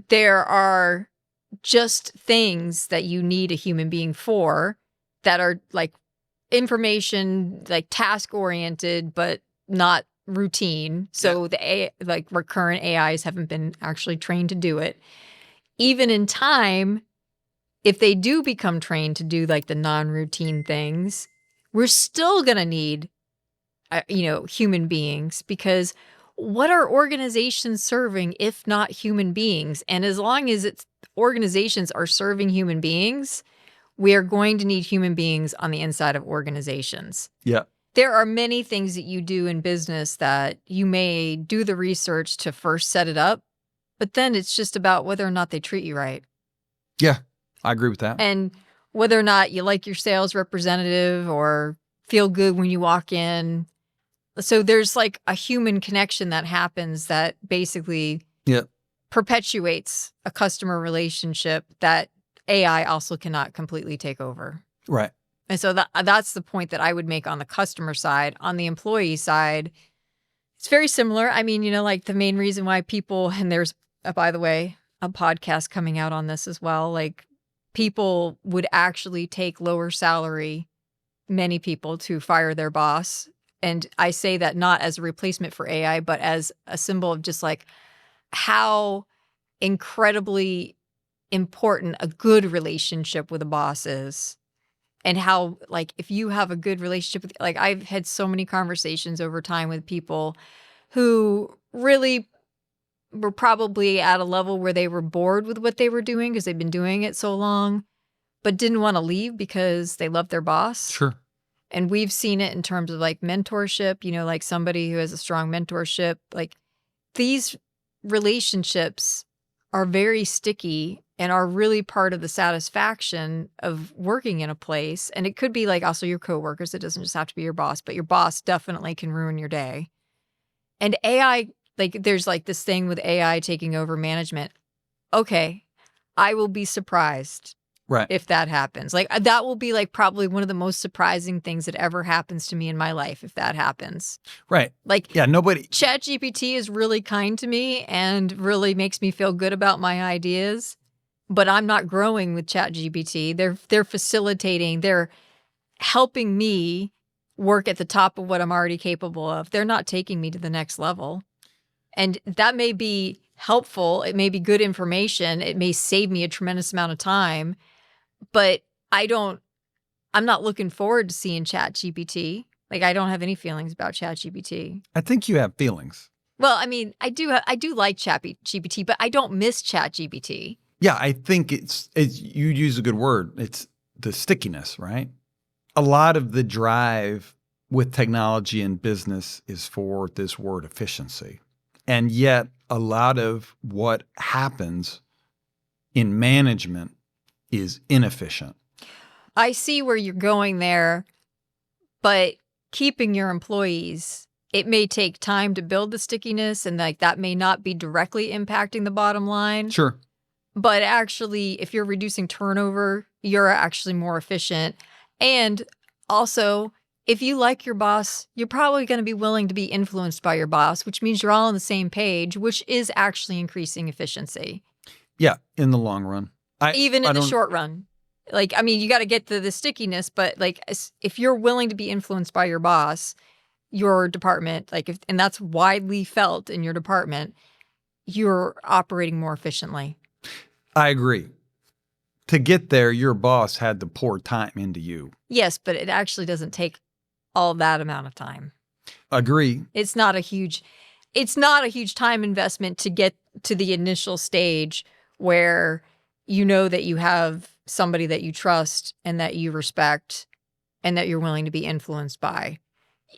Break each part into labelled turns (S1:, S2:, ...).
S1: there are just things that you need a human being for that are like information, like task oriented, but not routine. So like recurrent AIs haven't been actually trained to do it. Even in time, if they do become trained to do like the non-routine things, we're still going to need, human beings, because what are organizations serving if not human beings? And as long as organizations are serving human beings, we are going to need human beings on the inside of organizations.
S2: Yeah.
S1: There are many things that you do in business that you may do the research to first set it up, but then it's just about whether or not they treat you right.
S2: Yeah, I agree with that.
S1: And whether or not you like your sales representative or feel good when you walk in. So there's like a human connection that happens that basically perpetuates a customer relationship that AI also cannot completely take over.
S2: Right.
S1: And so that's the point that I would make on the customer side. On the employee side, it's very similar. I mean, like the main reason why people, and there's, by the way, a podcast coming out on this as well, like people would actually take lower salary, many people, to fire their boss. And I say that not as a replacement for AI, but as a symbol of just like how incredibly important a good relationship with a boss is. And how, like, if you have a good relationship with, like, I've had so many conversations over time with people who really were probably at a level where they were bored with what they were doing because they've been doing it so long, but didn't want to leave because they loved their boss.
S2: Sure.
S1: And we've seen it in terms of like mentorship, like somebody who has a strong mentorship. Like these relationships are very sticky and are really part of the satisfaction of working in a place. And it could be like also your coworkers. It doesn't just have to be your boss, but your boss definitely can ruin your day. And AI, like there's like this thing with AI taking over management. Okay, I will be surprised if that happens. Like that will be like probably one of the most surprising things that ever happens to me in my life if that happens.
S2: Right.
S1: Like
S2: nobody.
S1: ChatGPT is really kind to me and really makes me feel good about my ideas. But I'm not growing with ChatGPT. They're facilitating, they're helping me work at the top of what I'm already capable of. They're not taking me to the next level. And that may be helpful. It may be good information. It may save me a tremendous amount of time. But I'm not looking forward to seeing ChatGPT. Like I don't have any feelings about ChatGPT.
S2: I think you have feelings.
S1: Well, I mean, I do like ChatGPT, but I don't miss ChatGPT.
S2: Yeah, I think it's you use a good word. It's the stickiness, right? A lot of the drive with technology and business is for this word efficiency. And yet a lot of what happens in management is inefficient.
S1: I see where you're going there, but keeping your employees, it may take time to build the stickiness and like that may not be directly impacting the bottom line.
S2: Sure.
S1: But actually, if you're reducing turnover, you're actually more efficient. And also, if you like your boss, you're probably going to be willing to be influenced by your boss, which means you're all on the same page, which is actually increasing efficiency.
S2: Yeah, in the long run.
S1: Even in the short run. Like, I mean, you got to get to the stickiness, but like, if you're willing to be influenced by your boss, your department, and that's widely felt in your department, you're operating more efficiently.
S2: I agree. To get there, your boss had to pour time into you.
S1: Yes, but it actually doesn't take all that amount of time.
S2: Agree.
S1: It's not a huge time investment to get to the initial stage where you know that you have somebody that you trust and that you respect and that you're willing to be influenced by.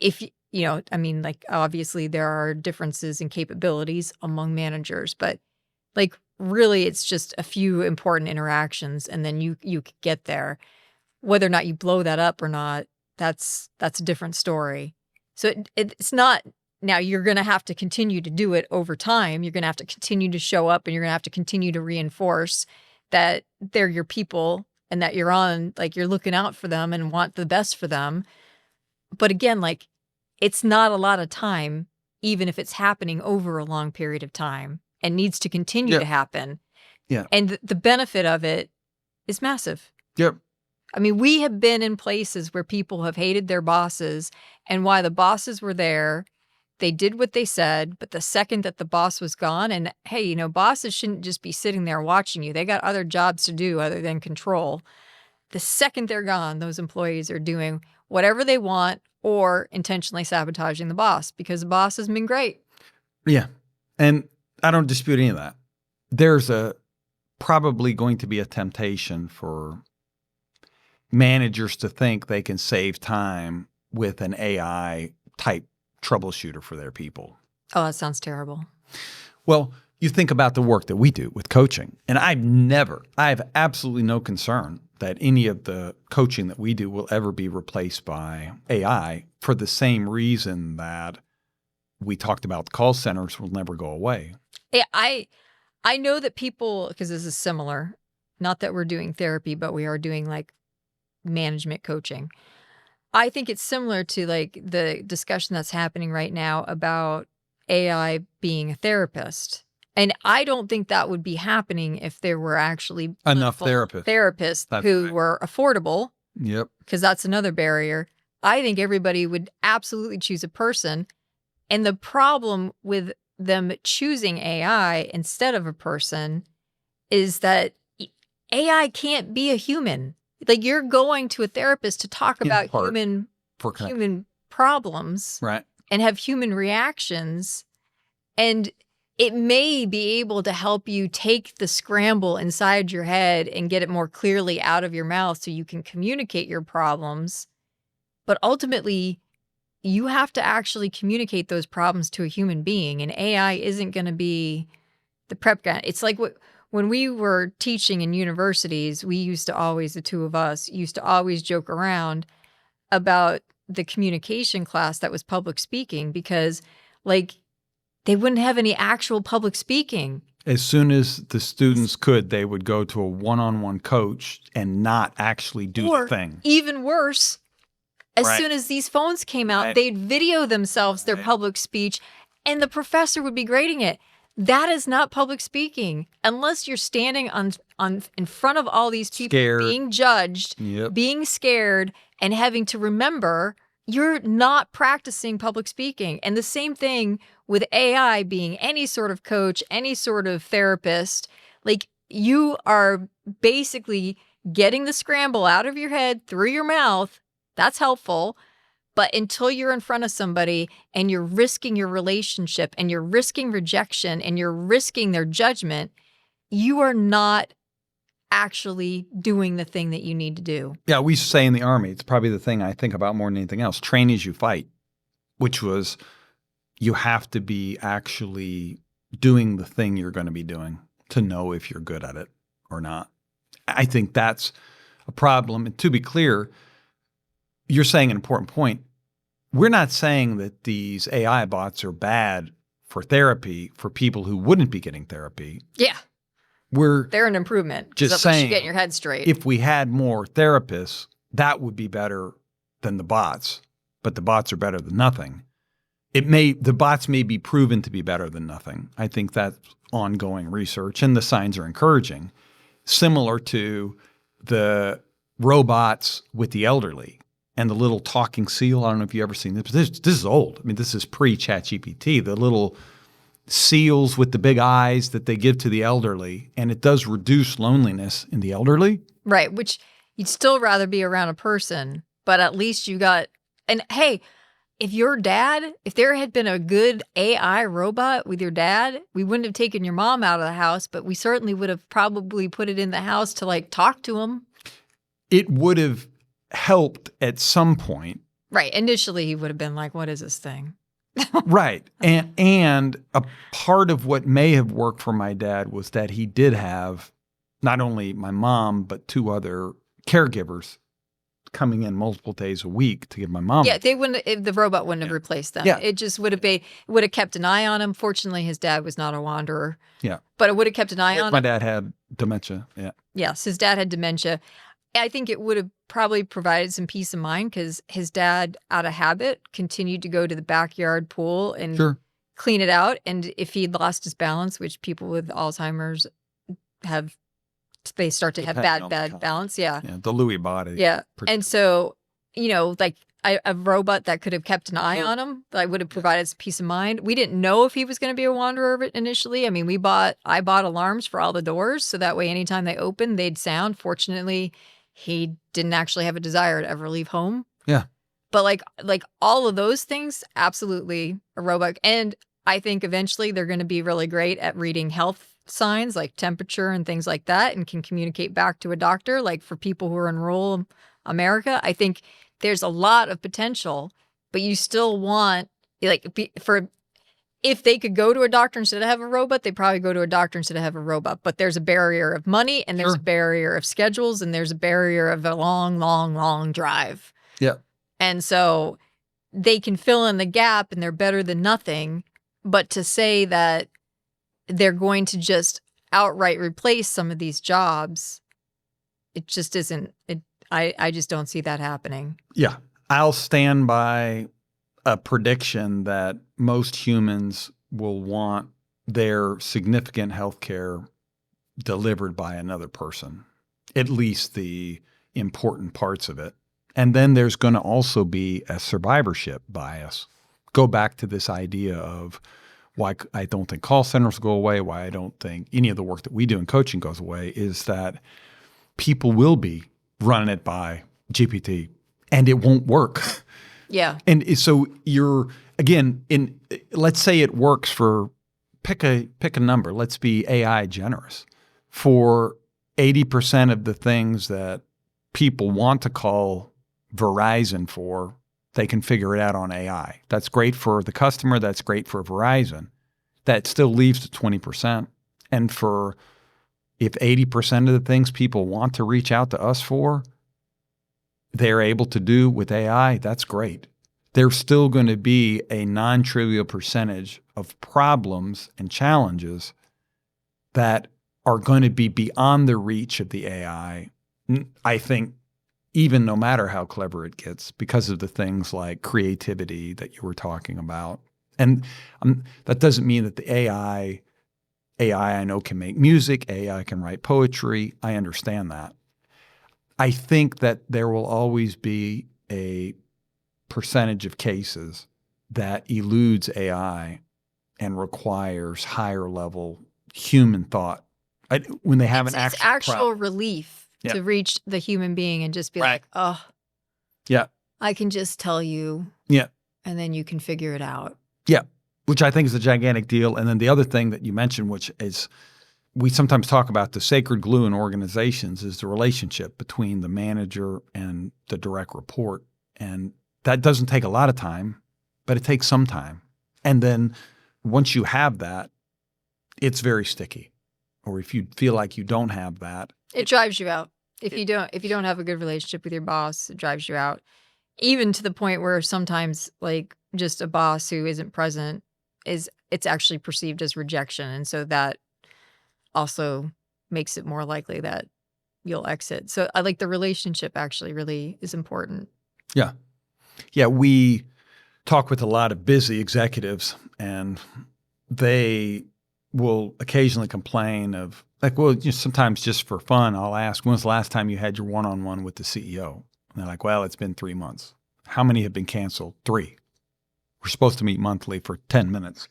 S1: If I mean, like obviously there are differences in capabilities among managers, but like really it's just a few important interactions and then you get there. Whether or not you blow that up or not, that's a different story. So it's not, now you're going to have to continue to do it over time. You're going to have to continue to show up and you're going to have to continue to reinforce that they're your people and that you're looking out for them and want the best for them. But again, like it's not a lot of time, even if it's happening over a long period of time and needs to continue to happen.
S2: Yeah.
S1: And the benefit of it is massive.
S2: Yep.
S1: I mean, we have been in places where people have hated their bosses, and while the bosses were there, they did what they said, but the second that the boss was gone, and hey, you know, bosses shouldn't just be sitting there watching you. They got other jobs to do other than control. The second they're gone, those employees are doing whatever they want or intentionally sabotaging the boss because the boss has been great.
S2: Yeah. And I don't dispute any of that. There's probably going to be a temptation for managers to think they can save time with an AI type troubleshooter for their people.
S1: Oh, that sounds terrible.
S2: Well, you think about the work that we do with coaching, and I have absolutely no concern that any of the coaching that we do will ever be replaced by AI for the same reason that we talked about call centers will never go away.
S1: Yeah, I know that people, because this is similar, not that we're doing therapy, but we are doing like management coaching. I think it's similar to like the discussion that's happening right now about AI being a therapist. And I don't think that would be happening if there were actually
S2: Enough
S1: therapists
S2: That's
S1: who
S2: right.
S1: were affordable,
S2: Yep.
S1: because that's another barrier. I think everybody would absolutely choose a person. And the problem with them choosing AI instead of a person is that AI can't be a human. Like, you're going to a therapist to talk about human problems,
S2: Right.
S1: and have human reactions. And it may be able to help you take the scramble inside your head and get it more clearly out of your mouth so you can communicate your problems. But ultimately, you have to actually communicate those problems to a human being, and AI isn't going to be the prep guy. It's like when we were teaching in universities, we used to always, the two of us, used to always joke around about the communication class that was public speaking because, like, they wouldn't have any actual public speaking.
S2: As soon as the students could, they would go to a one-on-one coach and not actually do the thing.
S1: Even worse, as
S2: Right.
S1: soon as these phones came out,
S2: Right.
S1: they'd video themselves, their public speech, and the professor would be grading it. That is not public speaking unless you're standing on in front of all these people,
S2: Scared.
S1: being judged,
S2: Yep.
S1: being scared, and having to remember you're not practicing public speaking. And the same thing with AI being any sort of coach, any sort of therapist. Like, you are basically getting the scramble out of your head through your mouth. That's helpful. But until you're in front of somebody and you're risking your relationship and you're risking rejection and you're risking their judgment, you are not actually doing the thing that you need to do.
S2: Yeah, we used to say in the Army, it's probably the thing I think about more than anything else, train as you fight, which was you have to be actually doing the thing you're going to be doing to know if you're good at it or not. I think that's a problem. And to be clear, you're saying an important point. We're not saying that these AI bots are bad for therapy for people who wouldn't be getting therapy.
S1: Yeah. They're an improvement.
S2: Just saying,
S1: you get your head straight.
S2: If we had more therapists, that would be better than the bots, but the bots are better than nothing. The bots may be proven to be better than nothing. I think that's ongoing research, and the signs are encouraging. Similar to the robots with the elderly and the little talking seal. I don't know if you've ever seen this, but this is old. I mean, this is pre-ChatGPT. The little seals with the big eyes that they give to the elderly, and it does reduce loneliness in the elderly.
S1: Right, which you'd still rather be around a person, but at least you got – and hey, if there had been a good AI robot with your dad, we wouldn't have taken your mom out of the house, but we certainly would have probably put it in the house to, like, talk to him.
S2: It would have helped at some point.
S1: Right. Initially, he would have been like, what is this thing?
S2: Right. And a part of what may have worked for my dad was that he did have not only my mom, but two other caregivers coming in multiple days a week to give my mom.
S1: Yeah, the robot wouldn't have replaced them.
S2: Yeah.
S1: It just would have kept an eye on him. Fortunately, his dad was not a wanderer.
S2: Yeah.
S1: But it would have kept an eye on him.
S2: My dad had dementia. Yeah.
S1: Yes, his dad had dementia. I think it would have probably provided some peace of mind because his dad, out of habit, continued to go to the backyard pool and clean it out. And if he'd lost his balance, which people with Alzheimer's they start to have
S2: Depending on the
S1: bad
S2: kind.
S1: balance. Yeah.
S2: Yeah, the Lewy body.
S1: Yeah. And so, like a robot that could have kept an eye on him, that would have provided some peace of mind. We didn't know if he was going to be a wanderer initially. I mean, I bought alarms for all the doors. So that way, anytime they opened, they'd sound. Fortunately, he didn't actually have a desire to ever leave home.
S2: Yeah.
S1: But like all of those things, absolutely a robot. And I think eventually they're going to be really great at reading health signs like temperature and things like that, and can communicate back to a doctor. Like for people who are in rural America, I think there's a lot of potential, but you still want if they could go to a doctor instead of have a robot, they probably go to a doctor instead of have a robot. But there's a barrier of money, and there's a barrier of schedules, and there's a barrier of a long, long, long drive.
S2: Yeah.
S1: And so they can fill in the gap, and they're better than nothing. But to say that they're going to just outright replace some of these jobs, it just isn't. I just don't see that happening.
S2: Yeah. I'll stand by a prediction that most humans will want their significant health care delivered by another person, at least the important parts of it. And then there's going to also be a survivorship bias. Go back to this idea of why I don't think call centers go away, why I don't think any of the work that we do in coaching goes away, is that people will be running it by GPT and it won't work.
S1: Yeah.
S2: And so let's say it works for, pick a number, let's be AI generous. For 80% of the things that people want to call Verizon for, they can figure it out on AI. That's great for the customer. That's great for Verizon. That still leaves the 20%. And if 80% of the things people want to reach out to us for, they're able to do with AI, that's great. There's still going to be a non-trivial percentage of problems and challenges that are going to be beyond the reach of the AI, I think, even no matter how clever it gets, because of the things like creativity that you were talking about. And that doesn't mean that the AI I know can make music, AI can write poetry. I understand that. I think that there will always be a percentage of cases that eludes AI and requires higher level human thought. When they have
S1: it's actual relief to reach the human being and just be like, oh,
S2: yeah,
S1: I can just tell you.
S2: Yeah.
S1: And then you can figure it out.
S2: Yeah. Which I think is a gigantic deal. And then the other thing that you mentioned, which is we sometimes talk about the sacred glue in organizations, is the relationship between the manager and the direct report. And that doesn't take a lot of time, but it takes some time. And then once you have that, it's very sticky. Or if you feel like you don't have that,
S1: it drives you out. If you don't have a good relationship with your boss, it drives you out. Even to the point where sometimes like just a boss who isn't present it's actually perceived as rejection. And so that also makes it more likely that you'll exit. So I like the relationship actually really is important.
S2: Yeah. Yeah. We talk with a lot of busy executives and they will occasionally complain of like, well, sometimes just for fun, I'll ask, when's the last time you had your one-on-one with the CEO? And they're like, well, it's been 3 months. How many have been canceled? 3. We're supposed to meet monthly for 10 minutes.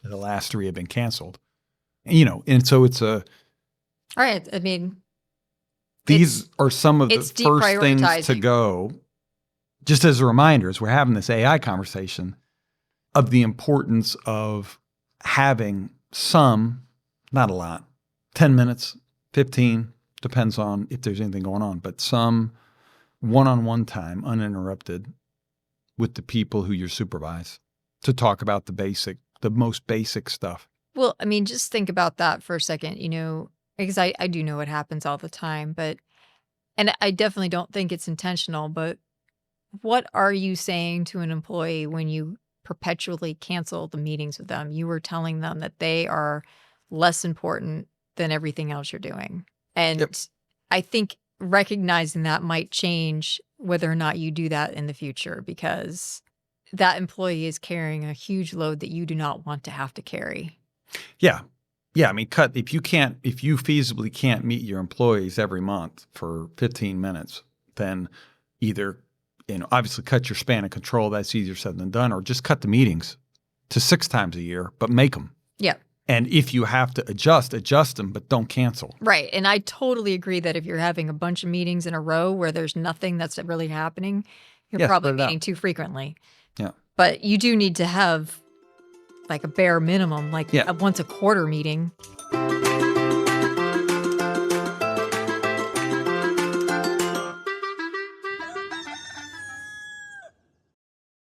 S2: The last 3 have been canceled. And so it's
S1: all right. I mean,
S2: these are some of the first things to go, just as a reminder, as we're having this AI conversation, of the importance of having some, not a lot, 10 minutes, 15, depends on if there's anything going on, but some one-on-one time, uninterrupted, with the people who you supervise to talk about the most basic stuff.
S1: Well, I mean, just think about that for a second, because I do know it happens all the time, and I definitely don't think it's intentional, but what are you saying to an employee when you perpetually cancel the meetings with them? You were telling them that they are less important than everything else you're doing. And yep. I think recognizing that might change whether or not you do that in the future, because that employee is carrying a huge load that you do not want to have to carry.
S2: Yeah. Yeah, I mean, if you feasibly can't meet your employees every month for 15 minutes, then either, obviously cut your span of control. That's easier said than done, or just cut the meetings to 6 times a year, but make them.
S1: Yeah.
S2: And if you have to adjust them, but don't cancel.
S1: Right. And I totally agree that if you're having a bunch of meetings in a row where there's nothing that's really happening, you're probably meeting too frequently.
S2: Yeah.
S1: But you do need to have like a bare minimum, like
S2: Yeah.
S1: a once a quarter meeting.